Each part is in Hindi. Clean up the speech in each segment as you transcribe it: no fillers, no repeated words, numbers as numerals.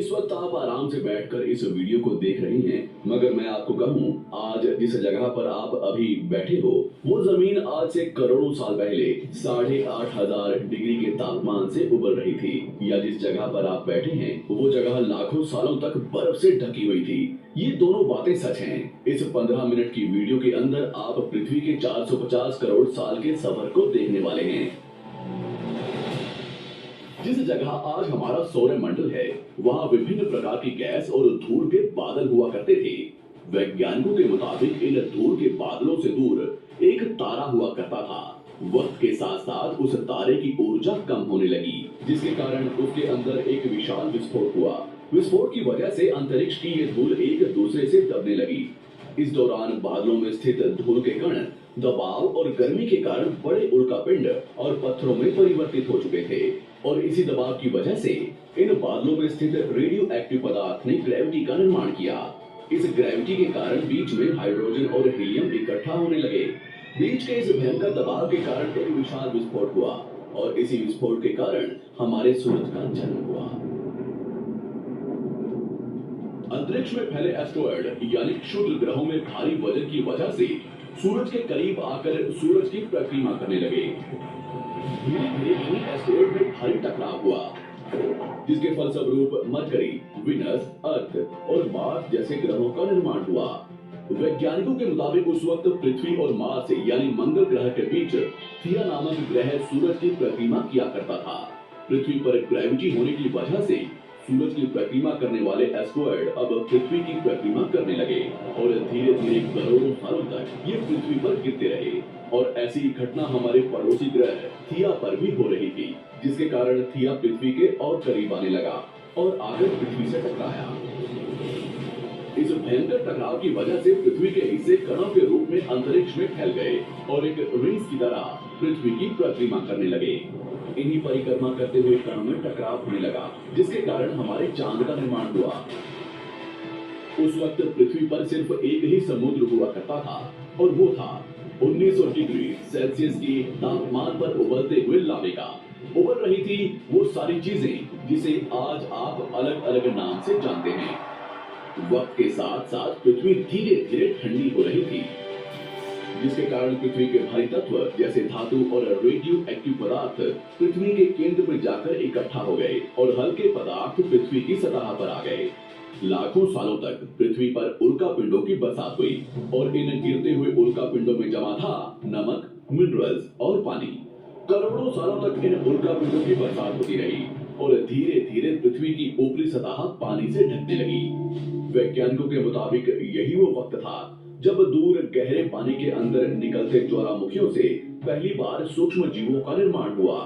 इस वक्त आप आराम से बैठकर इस वीडियो को देख रहे हैं, मगर मैं आपको कहूं, आज जिस जगह पर आप अभी बैठे हो वो जमीन आज से करोड़ों साल पहले 8,500 डिग्री के तापमान से उबल रही थी, या जिस जगह पर आप बैठे हैं वो जगह लाखों सालों तक बर्फ से ढकी हुई थी। ये दोनों बातें सच हैं। इस 15 मिनट की वीडियो के अंदर आप पृथ्वी के 450 करोड़ साल के सफर को देखने वाले हैं। जिस जगह आज हमारा सौरमंडल है, वहाँ विभिन्न प्रकार की गैस और धूल के बादल हुआ करते थे। वैज्ञानिकों के मुताबिक इन धूल के बादलों से दूर एक तारा हुआ करता था। वक्त के साथ साथ उस तारे की ऊर्जा कम होने लगी, जिसके कारण उसके अंदर एक विशाल विस्फोट हुआ। विस्फोट की वजह से अंतरिक्ष की ये धूल एक दूसरे से दबने लगी। इस दौरान बादलों में स्थित धूल के कण दबाव और गर्मी के कारण बड़े उल्कापिंड और पत्थरों में परिवर्तित हो चुके थे, और इसी दबाव की वजह से इन बादलों में स्थित रेडियो एक्टिव पदार्थ ने ग्रेविटी का निर्माण किया। इस ग्रेविटी के कारण बीच में हाइड्रोजन और हीलियम इकट्ठा होने लगे। बीच के इस भयंकर दबाव के कारण एक विशाल विस्फोट हुआ, और इसी विस्फोट के कारण हमारे सूरज का जन्म हुआ। अंतरिक्ष में फैले एस्टेरॉयड यानी क्षुद्र ग्रहों में भारी वजन की वजह से सूरज के करीब आकर सूरज की परिक्रमा करने लगे। धीरे धीरे एस्टेरॉयड में भारी टकराव हुआ, जिसके फलस्वरूप मरकरी, विनस, अर्थ और मार्स जैसे ग्रहों का निर्माण हुआ। वैज्ञानिकों के मुताबिक उस वक्त पृथ्वी और मार्स यानी मंगल ग्रह के बीच थिया नामक ग्रह सूरज की परिक्रमा किया करता था। पृथ्वी पर ग्रेविटी होने की वजह से सूरज की परिक्रमा करने वाले एस्टेरॉयड अब पृथ्वी की परिक्रमा करने लगे, और धीरे धीरे करोड़ों सालों तक ये पृथ्वी पर गिरते रहे। और ऐसी घटना हमारे पड़ोसी ग्रह थिया पर भी हो रही थी, जिसके कारण थिया पृथ्वी के और करीब आने लगा और आकर पृथ्वी से टकराया। इस भयंकर टकराव की वजह से पृथ्वी के हिस्से कणों के रूप में अंतरिक्ष में फैल गए और एक रिंग्स की तरह पृथ्वी की परिक्रमा करने लगे। इन्हीं परिक्रमा करते हुए कणों में टकराव होने लगा, जिसके कारण हमारे चांद का निर्माण हुआ। उस वक्त पृथ्वी पर सिर्फ एक ही समुद्र हुआ करता था, और वो था 1900 डिग्री सेल्सियस की तापमान पर उबलते हुए लावे का। उबल रही थी वो सारी चीजें जिसे आज आप अलग अलग नाम से जानते हैं। वक्त के साथ साथ पृथ्वी धीरे धीरे ठंडी हो रही थी, जिसके कारण पृथ्वी के भारी तत्व जैसे धातु और रेडियो एक्टिव पदार्थ पृथ्वी के केंद्र में जाकर इकट्ठा हो गए, और हल्के पदार्थ पृथ्वी की सतह पर आ गए। लाखों सालों तक पृथ्वी पर उल्कापिंडों की बरसात हुई, और इन गिरते हुए उल्कापिंडों में जमा था नमक, मिनरल्स और पानी। करोड़ों सालों तक इन उल्कापिंडों की बरसात होती रही, और धीरे धीरे पृथ्वी की ऊपरी सतह पानी से ढकने लगी। वैज्ञानिकों के मुताबिक यही वो वक्त था जब दूर गहरे पानी के अंदर निकलते ज्वालामुखियों से पहली बार सूक्ष्म जीवों का निर्माण हुआ।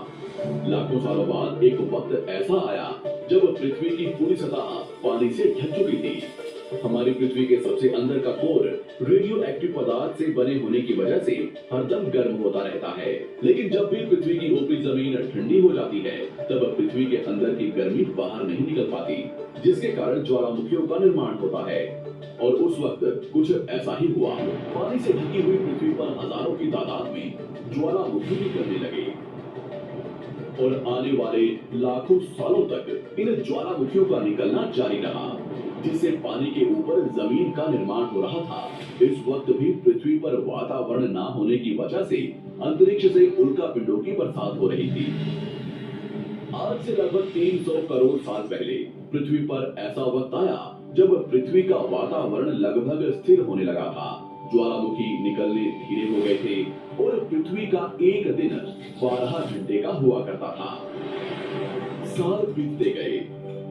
लाखों सालों बाद एक वक्त ऐसा आया जब पृथ्वी की पूरी सतह पानी से ढक चुकी थी। हमारी पृथ्वी के सबसे अंदर का कोर रेडियो एक्टिव पदार्थ से बने होने की वजह से हरदम गर्म होता रहता है, लेकिन जब भी पृथ्वी की ऊपरी जमीन ठंडी हो जाती है, तब पृथ्वी के अंदर की गर्मी बाहर नहीं निकल पाती, जिसके कारण ज्वालामुखियों का निर्माण होता है। और उस वक्त कुछ ऐसा ही हुआ। पानी से ढकी हुई पृथ्वी पर हजारों की तादाद में ज्वालामुखी निकलने लगे, और आने वाले लाखों सालों तक इन ज्वालामुखियों का निकलना जारी रहा, जिससे पानी के ऊपर जमीन का निर्माण हो रहा था। इस वक्त भी पृथ्वी पर वातावरण न होने की वजह से अंतरिक्ष से उल्कापिंडों की बरसात हो रही थी। आज से लगभग 300 करोड़ साल पहले पृथ्वी पर ऐसा वक्त आया जब पृथ्वी का वातावरण लगभग स्थिर होने लगा था। ज्वालामुखी निकलने धीरे हो गए थे, और पृथ्वी का एक दिन 12 घंटे का हुआ करता था। साल बीतते गए,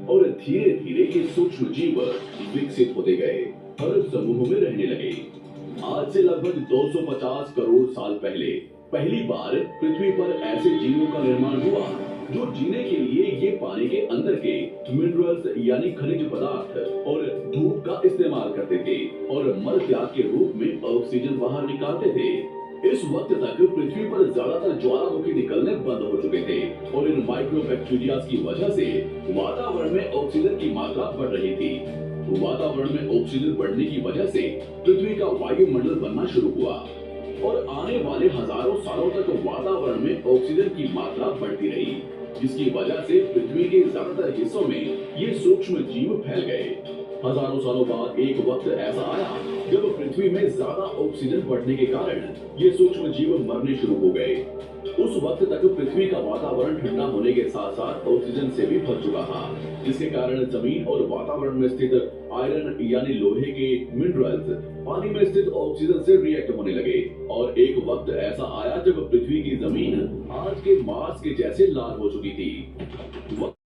और धीरे धीरे ये सूक्ष्म जीव विकसित होते गए, हर समूह में रहने लगे। आज से लगभग 250 करोड़ साल पहले पहली बार पृथ्वी पर ऐसे जीवों का निर्माण हुआ जो जीने के लिए ये पानी के अंदर के मिनरल्स यानी खनिज पदार्थ और धूप का इस्तेमाल करते थे, और मल त्याग के रूप में ऑक्सीजन बाहर निकालते थे। इस वक्त तक पृथ्वी पर ज्यादातर ज्वालामुखी निकलने बंद हो चुके थे, और इन माइक्रोबैक्टीरिया की वजह से वातावरण में ऑक्सीजन की मात्रा बढ़ रही थी। वातावरण में ऑक्सीजन बढ़ने की वजह से पृथ्वी का वायुमंडल बनना शुरू हुआ, और आने वाले हजारों सालों तक वातावरण में ऑक्सीजन की मात्रा बढ़ती रही। जिसकी वजह से पृथ्वी के ज्यादातर हिस्सों में ये सूक्ष्म जीव फैल गए। हजारों सालों बाद एक वक्त ऐसा आया जब पृथ्वी में ज्यादा ऑक्सीजन बढ़ने के कारण ये सूक्ष्म जीव मरने शुरू हो गए। उस वक्त तक पृथ्वी का वातावरण ठंडा होने के साथ साथ ऑक्सीजन से भी भर चुका था, जिसके कारण जमीन और वातावरण में स्थित आयरन यानी लोहे के मिनरल्स पानी में स्थित ऑक्सीजन से रिएक्ट होने लगे और एक वक्त ऐसा आया जब पृथ्वी की जमीन आज के मार्स के जैसे लाल हो चुकी थी।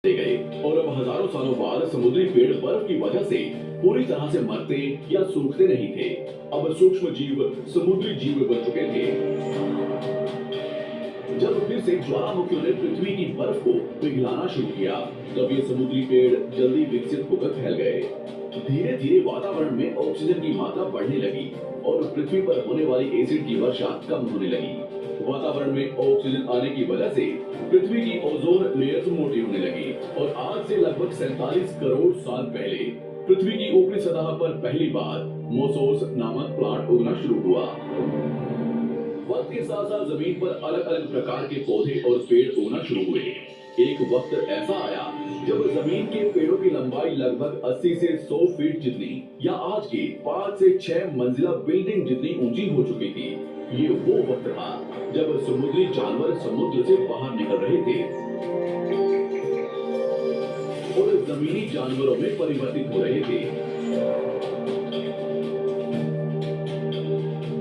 गए और अब हजारों सालों बाद समुद्री पेड़ बर्फ की वजह से पूरी तरह से मरते या सूखते नहीं थे। अब सूक्ष्म जीव समुद्री जीव बन चुके थे। जब फिर से ज्वालामुखियों ने पृथ्वी की बर्फ को पिघलाना शुरू किया, तब ये समुद्री पेड़ जल्दी विकसित होकर फैल गए। धीरे धीरे वातावरण में ऑक्सीजन की मात्रा बढ़ने लगी और पृथ्वी पर होने वाली एसिड की वर्षा कम होने लगी। वातावरण में ऑक्सीजन आने की वजह से पृथ्वी की ओजोन लेयर्स मोटी होने लगी और आज से लगभग 47 करोड़ साल पहले पृथ्वी की ऊपरी सतह पर पहली बार मोसोस नामक प्लांट उगना शुरू हुआ। वक्त के साथ साथ जमीन पर अलग अलग प्रकार के पौधे और पेड़ उगना शुरू हुए। एक वक्त ऐसा आया जब जमीन के पेड़ों की लंबाई लगभग 80 से 100 फीट जितनी या आज की 5 से 6 मंजिला बिल्डिंग जितनी ऊंची हो चुकी थी। ये वो वक्त था जब समुद्री जानवर समुद्र से बाहर निकल रहे थे और जमीनी जानवरों में परिवर्तित हो रहे थे।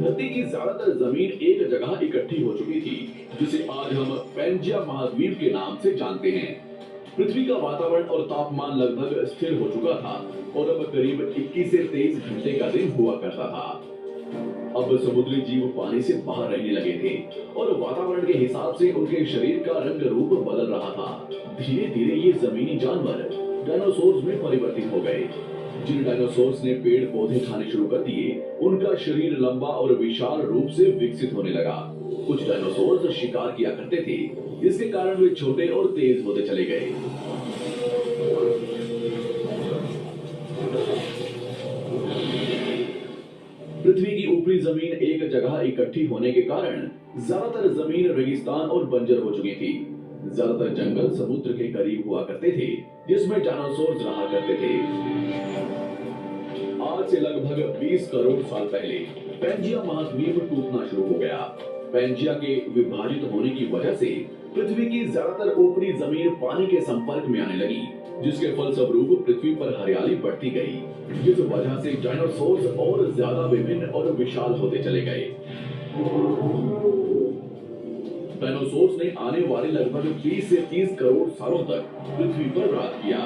धरती की ज्यादातर जमीन एक जगह इकट्ठी हो चुकी थी, जिसे आज हम पैंजिया महाद्वीप के नाम से जानते हैं। पृथ्वी का वातावरण और तापमान लगभग स्थिर हो चुका था और अब करीब 21 से 23 घंटे का दिन हुआ करता था। अब समुद्री जीव पानी से बाहर रहने लगे थे और वातावरण के हिसाब से उनके शरीर का रंग रूप बदल रहा था। धीरे धीरे ये जमीनी जानवर डायनासोर्स में परिवर्तित हो गए। जिन डायनासोर्स ने पेड़ पौधे खाने शुरू कर दिए, उनका शरीर लंबा और विशाल रूप से विकसित होने लगा। कुछ डायनासोर्स शिकार किया करते थे, जिसके कारण वे छोटे और तेज होते चले गए। पृथ्वी की ऊपरी जमीन एक जगह इकट्ठी होने के कारण ज्यादातर जमीन रेगिस्तान और बंजर हो चुकी थी। ज्यादातर जंगल समुद्र के करीब हुआ करते थे, जिसमें डायनासोर रहा करते थे। आज से लगभग 20 करोड़ साल पहले पैंजिया महाद्वीप टूटना शुरू हो गया। पैंजिया के विभाजित होने की वजह से पृथ्वी की ज्यादातर ऊपरी जमीन पानी के संपर्क में आने लगी, जिसके फलस्वरूप पृथ्वी पर हरियाली बढ़ती गई, जिस वजह से डायनासोर्स और ज्यादा विभिन्न और विशाल होते चले गए। डायनासोर्स ने आने वाले लगभग 20 से 30 करोड़ सालों तक पृथ्वी पर राज किया।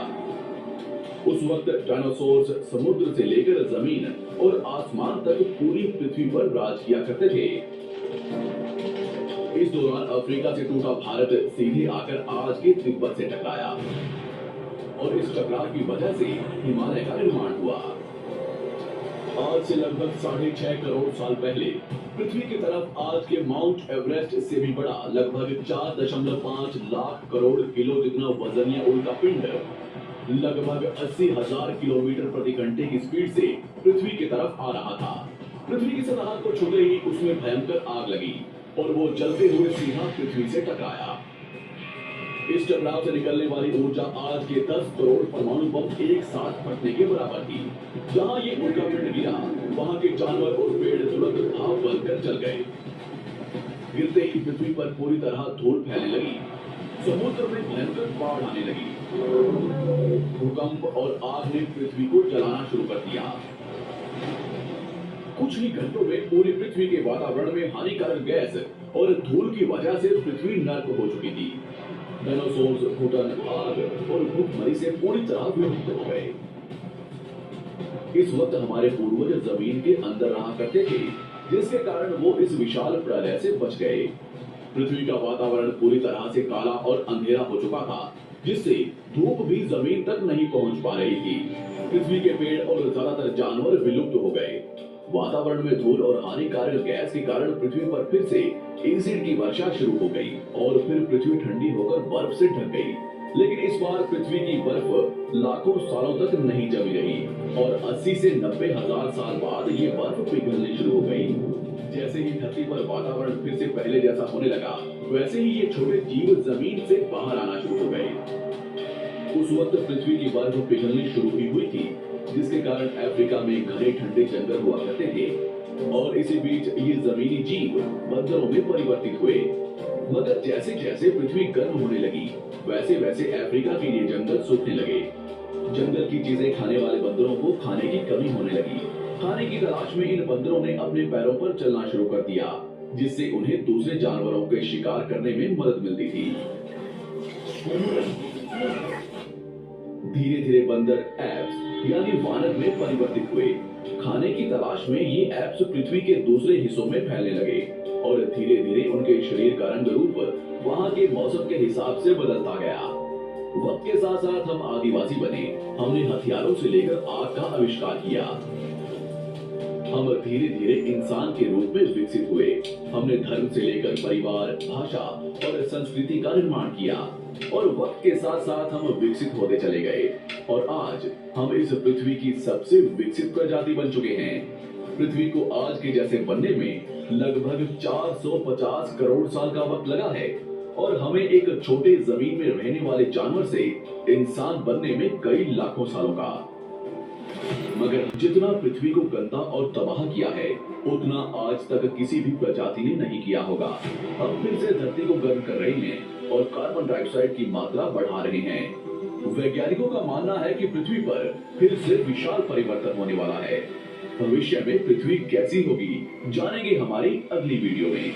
उस वक्त डायनासोर्स समुद्र से लेकर जमीन और आसमान तक पूरी पृथ्वी पर राज किया करते थे। इस दौरान अफ्रीका से टूटा भारत सीधे आकर आज के तिब्बत से टकराया और इस टकराव की वजह से हिमालय का निर्माण हुआ। आज से लगभग 6.5 करोड़ साल पहले पृथ्वी की तरफ आज के माउंट एवरेस्ट से भी बड़ा लगभग 4.5 लाख करोड़ किलो जितना वजनीय उल्का पिंड लगभग 80,000 किलोमीटर प्रति घंटे की स्पीड से पृथ्वी की तरफ आ रहा था। पृथ्वी की सतह को छूते ही उसमें भयंकर आग लगी और वो जलते हुए सीधा पृथ्वी से टकराया। इस टकराव से निकलने वाली ऊर्जा आज के 10 करोड़ परमाणु बम एक साथ फटने के बराबर थी। जहां ये उल्का पिंड गिरा, वहां के जानवर और पेड़ तुरंत भाप बनकर जल गए। गिरते ही पृथ्वी पर पूरी तरह धूल फैलने लगी। समुद्र में भयंकर बाढ़ आने लगी। भूकंप और आग ने पृथ्वी को जलाना शुरू कर दिया। कुछ ही घंटों में पूरी पृथ्वी के वातावरण में हानिकारक गैस और धूल की वजह से पृथ्वी नर्क हो चुकी थी। डायनासोर्स, घुटन, आग और भूखमरी से पूरी तरह विलुप्त हो गए। इस वक्त हमारे पूर्वज जमीन के अंदर रहा करते थे, जिसके कारण वो इस विशाल प्रलय से बच गए। पृथ्वी का वातावरण पूरी तरह से काला और अंधेरा हो चुका था, जिससे धूप भी जमीन तक नहीं पहुंच पा रही थी। पृथ्वी के पेड़ और ज्यादातर जानवर विलुप्त हो गए। वातावरण में धूल और हानिकारक गैस के कारण पृथ्वी पर फिर से एसिड की वर्षा शुरू हो गई और फिर पृथ्वी ठंडी होकर बर्फ से ढक गई। लेकिन इस बार पृथ्वी की बर्फ लाखों सालों तक नहीं जमी रही और 80 से 90 हजार साल बाद ये बर्फ पिघलनी शुरू हो गई। जैसे ही धरती पर वातावरण फिर से पहले जैसा होने लगा, वैसे ही ये छोटे जीव जमीन से बाहर आना शुरू हो गए। उस वक्त पृथ्वी की बर्फ पिघलनी शुरू हुई थी, जिसके कारण अफ्रीका में घने ठंडे जंगल हुआ करते थे और इसी बीच ये जमीनी जीव बंदरों में परिवर्तित हुए। मगर जैसे जैसे पृथ्वी गर्म होने लगी, वैसे वैसे अफ्रीका के ये जंगल सूखने लगे। जंगल की चीजें खाने वाले बंदरों को खाने की कमी होने लगी। खाने की तलाश में इन बंदरों ने अपने पैरों पर चलना शुरू कर दिया, जिससे उन्हें दूसरे जानवरों के शिकार करने में मदद मिलती थी। धीरे धीरे बंदर एप्स यानी वानर में परिवर्तित हुए। खाने की तलाश में ये एप्स पृथ्वी के दूसरे हिस्सों में फैलने लगे और धीरे धीरे उनके शरीर का रंग रूप वहां के मौसम के हिसाब से बदलता गया। वक्त के साथ साथ हम आदिवासी बने। हमने हथियारों से लेकर आग का आविष्कार किया। हम धीरे धीरे इंसान के रूप में विकसित हुए। हमने धर्म से लेकर परिवार, भाषा और संस्कृति का निर्माण किया और वक्त के साथ साथ हम विकसित होते चले गए और आज हम इस पृथ्वी की सबसे विकसित प्रजाति बन चुके हैं। पृथ्वी को आज के जैसे बनने में लगभग 450 करोड़ साल का वक्त लगा है और हमें एक छोटे जमीन में रहने वाले जानवर से इंसान बनने में कई लाखों सालों का। मगर जितना पृथ्वी को गंदा और तबाह किया है, उतना आज तक किसी भी प्रजाति ने नहीं किया होगा। हम फिर से धरती को गर्म कर रहे हैं और कार्बन डाइऑक्साइड की मात्रा बढ़ा रहे हैं। वैज्ञानिकों का मानना है कि पृथ्वी पर फिर से विशाल परिवर्तन होने वाला है। भविष्य में पृथ्वी कैसी होगी, जानेंगे हमारी अगली वीडियो में।